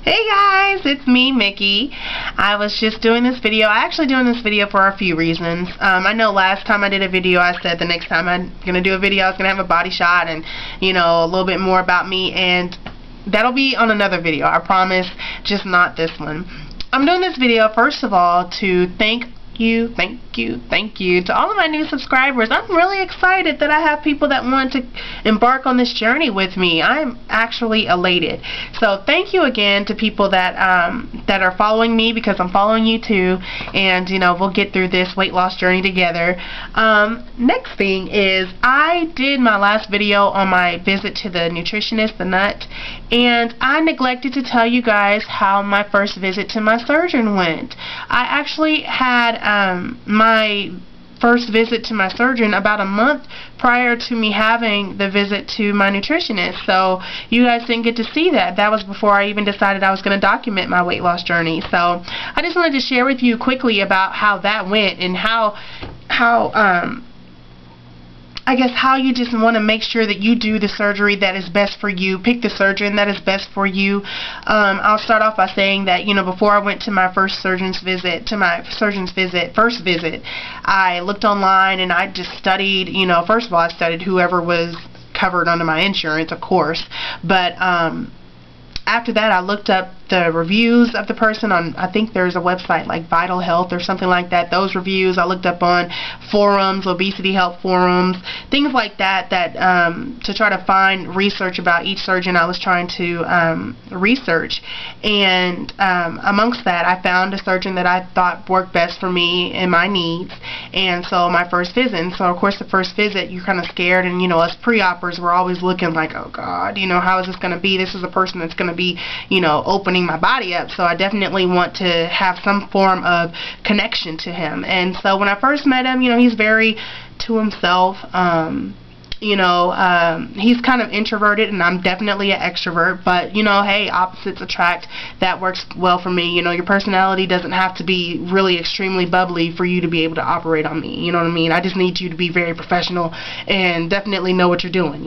Hey guys, it's me, Mickey. I was just doing this video. I'm actually doing this video for a few reasons. I know last time I did a video, I said the next time I'm going to do a video, I was going to have a body shot and, a little bit more about me, and that'll be on another video, I promise, just not this one. I'm doing this video, first of all, to thank you to all of my new subscribers. I'm really excited that I have people that want to embark on this journey with me. I'm actually elated. So thank you again to people that that are following me, because I'm following you too, and we'll get through this weight loss journey together. Next thing is, I did my last video on my visit to the nutritionist, the nut, and I neglected to tell you guys how my first visit to my surgeon went. I actually had my first visit to my surgeon about a month prior to me having the visit to my nutritionist, so you guys didn't get to see that. That was before I even decided I was going to document my weight loss journey. So I just wanted to share with you quickly about how that went, and how I guess how you just want to make sure that you do the surgery that is best for you. Pick the surgeon that is best for you. I'll start off by saying that, before I went to my first visit, I looked online and I just studied, first of all, I studied whoever was covered under my insurance, of course, but after that I looked up the reviews of the person on, I think there's a website like Vital Health or something like that. Those reviews I looked up on forums, obesity help forums, things like that, to try to find research about each surgeon I was trying to research. And amongst that, I found a surgeon that I thought worked best for me and my needs. And so my first visit, and so of course the first visit you're kind of scared, and us pre-oppers, we're always looking like, oh God, how is this going to be? This is a person that's going to be, opening my body up, so I definitely want to have some form of connection to him. And so when I first met him, he's very to himself. He's kind of introverted, and I'm definitely an extrovert, but hey, opposites attract. That works well for me. Your personality doesn't have to be really extremely bubbly for you to be able to operate on me. You know what I mean? I just need you to be very professional and definitely know what you're doing,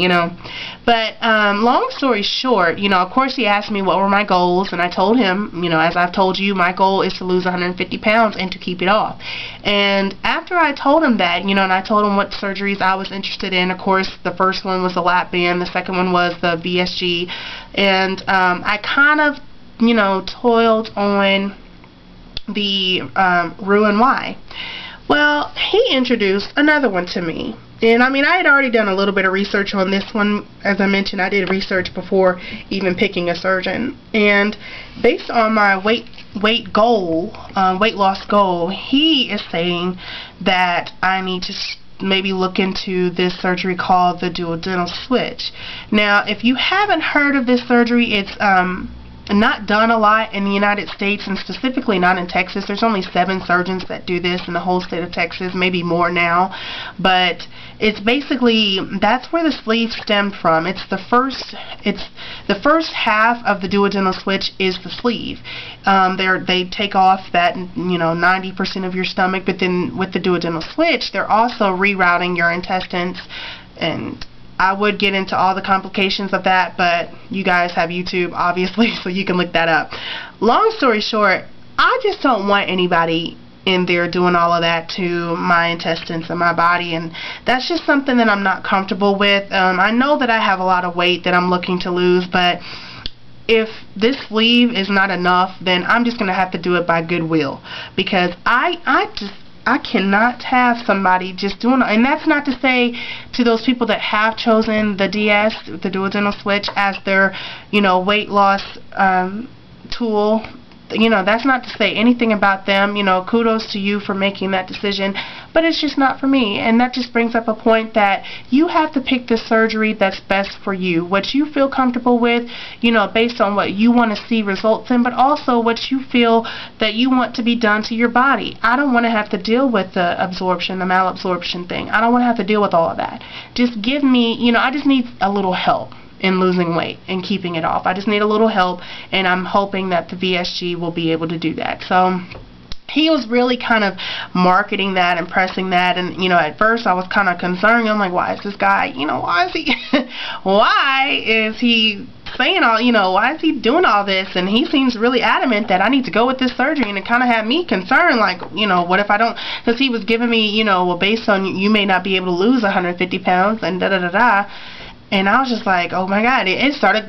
But long story short, of course he asked me what were my goals, and I told him, as I've told you, my goal is to lose 150 pounds and to keep it off. And after I told him that, and I told him what surgeries I was interested in, of course, the first one was the lap band, the second one was the VSG, and I kind of, toiled on the Roux-en-Y. Well, he introduced another one to me. And I had already done a little bit of research on this one. As I mentioned, I did research before even picking a surgeon. And based on my weight loss goal, he is saying that I need to maybe look into this surgery called the duodenal switch. Now, if you haven't heard of this surgery, it's not done a lot in the United States, and specifically not in Texas. There's only 7 surgeons that do this in the whole state of Texas, maybe more now. But it's basically, that's where the sleeve stemmed from. It's the first half of the duodenal switch is the sleeve. They take off that 90% of your stomach, but then with the duodenal switch, they're also rerouting your intestines, and I would get into all the complications of that, but you guys have YouTube, obviously, so you can look that up. Long story short, I just don't want anybody in there doing all of that to my intestines and my body, and that's just something that I'm not comfortable with. I know that I have a lot of weight that I'm looking to lose, but if this sleeve is not enough, then I'm just going to have to do it by goodwill, because I cannot have somebody just doing it. And that's not to say to those people that have chosen the DS, the duodenal switch, as their, weight loss tool. That's not to say anything about them. Kudos to you for making that decision, but it's just not for me. And that just brings up a point that you have to pick the surgery that's best for you, what you feel comfortable with, based on what you want to see results in, but also what you feel that you want to be done to your body. I don't want to have to deal with the absorption, the malabsorption thing. I don't want to have to deal with all of that. Just give me, I just need a little help in losing weight and keeping it off. I just need a little help, and I'm hoping that the VSG will be able to do that. So he was really kind of marketing that and pressing that, and at first I was kind of concerned. I'm like, why is this guy, why is he saying all, you know, why is he doing all this? And he seems really adamant that I need to go with this surgery, and it kind of had me concerned, like, you know, what if I don't, because he was giving me, you know, well, based on you may not be able to lose 150 pounds and da-da-da-da. And I was just like, oh my God, it started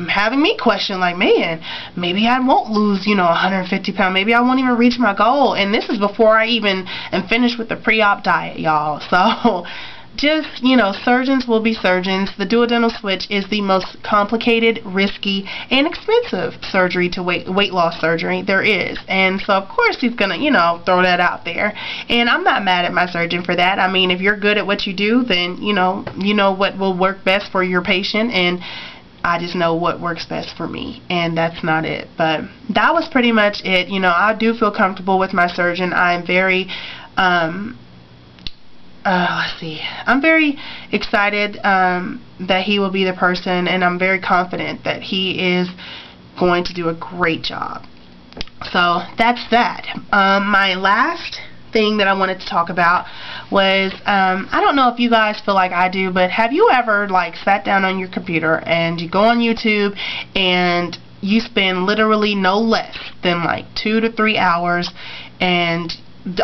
having me question, like, man, maybe I won't lose, you know, 150 pounds. Maybe I won't even reach my goal. And this is before I even am finished with the pre-op diet, y'all. So just, you know, surgeons will be surgeons. The duodenal switch is the most complicated, risky, and expensive surgery to weight loss surgery there is. And so, of course, he's going to, you know, throw that out there. And I'm not mad at my surgeon for that. I mean, if you're good at what you do, then, you know what will work best for your patient. And I just know what works best for me, and that's not it. But that was pretty much it. You know, I do feel comfortable with my surgeon. I'm very let's see. I'm very excited that he will be the person, and I'm very confident that he is going to do a great job. So that's that. My last thing that I wanted to talk about was, I don't know if you guys feel like I do, but have you ever like sat down on your computer and you go on YouTube and you spend literally no less than like 2 to 3 hours and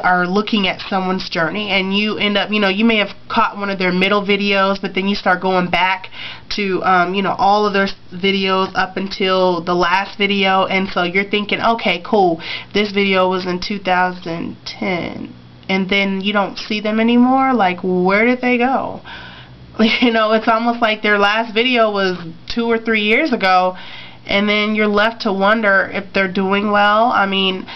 are looking at someone's journey, and you end up, you know, you may have caught one of their middle videos, but then you start going back to, you know, all of their videos up until the last video, and so you're thinking, okay, cool, this video was in 2010, and then you don't see them anymore. Like, where did they go? You know, it's almost like their last video was 2 or 3 years ago, and then you're left to wonder if they're doing well. I mean,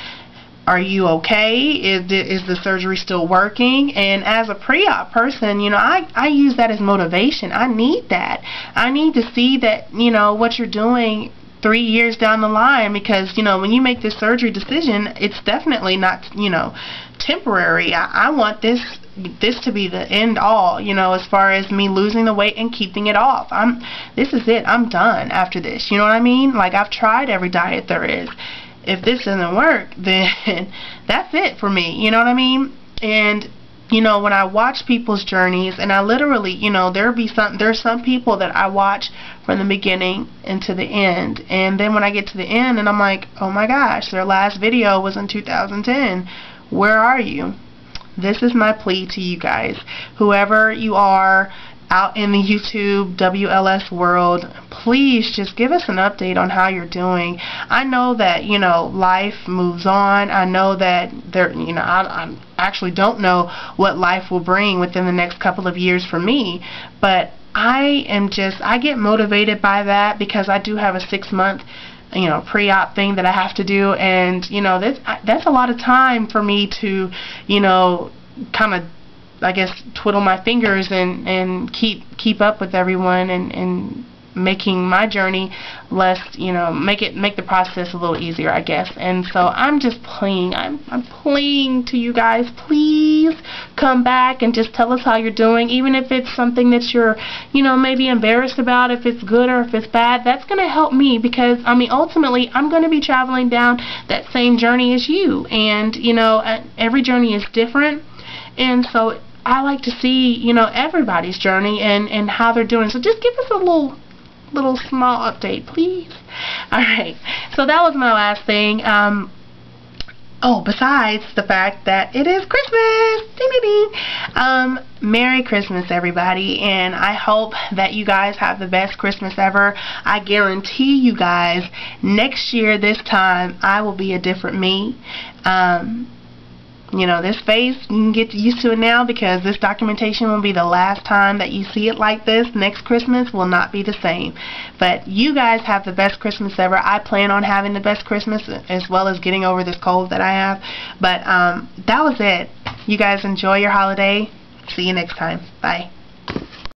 are you okay? Is the surgery still working? And as a pre-op person, you know, I use that as motivation. I need that. I need to see that, you know, what you're doing 3 years down the line, because, you know, when you make this surgery decision, it's definitely not, you know, temporary. I want this to be the end all, you know, as far as me losing the weight and keeping it off. This is it. I'm done after this. You know what I mean? Like, I've tried every diet there is. If this doesn't work, then that's it for me. You know what I mean? And, you know, when I watch people's journeys, and I literally, you know, there's some people that I watch from the beginning into the end, and then when I get to the end and I'm like, oh my gosh, their last video was in 2010. Where are you? This is my plea to you guys. Whoever you are out in the YouTube WLS world, please just give us an update on how you're doing. I know that, you know, life moves on. I know that there, you know, I actually don't know what life will bring within the next couple of years for me, but I get motivated by that, because I do have a 6-month, you know, pre-op thing that I have to do, and, you know, that's a lot of time for me to, you know, kind of, I guess, twiddle my fingers and keep up with everyone, and making my journey less, you know, make the process a little easier, I guess. And so I'm just pleading, I'm pleading to you guys, please come back and just tell us how you're doing, even if it's something that you're, you know, maybe embarrassed about, if it's good or if it's bad. That's going to help me, because, I mean, ultimately, I'm going to be traveling down that same journey as you, and, you know, every journey is different, and so I like to see, you know, everybody's journey and how they're doing. So just give us a little small update, please. Alright, so that was my last thing. Oh, besides the fact that it is Christmas! Ding, ding, ding. Merry Christmas, everybody, and I hope that you guys have the best Christmas ever. I guarantee you guys, next year, this time, I will be a different me. You know, this face, you can get used to it now, because this documentation will be the last time that you see it like this. Next Christmas will not be the same. But you guys have the best Christmas ever. I plan on having the best Christmas, as well as getting over this cold that I have. But that was it. You guys enjoy your holiday. See you next time. Bye.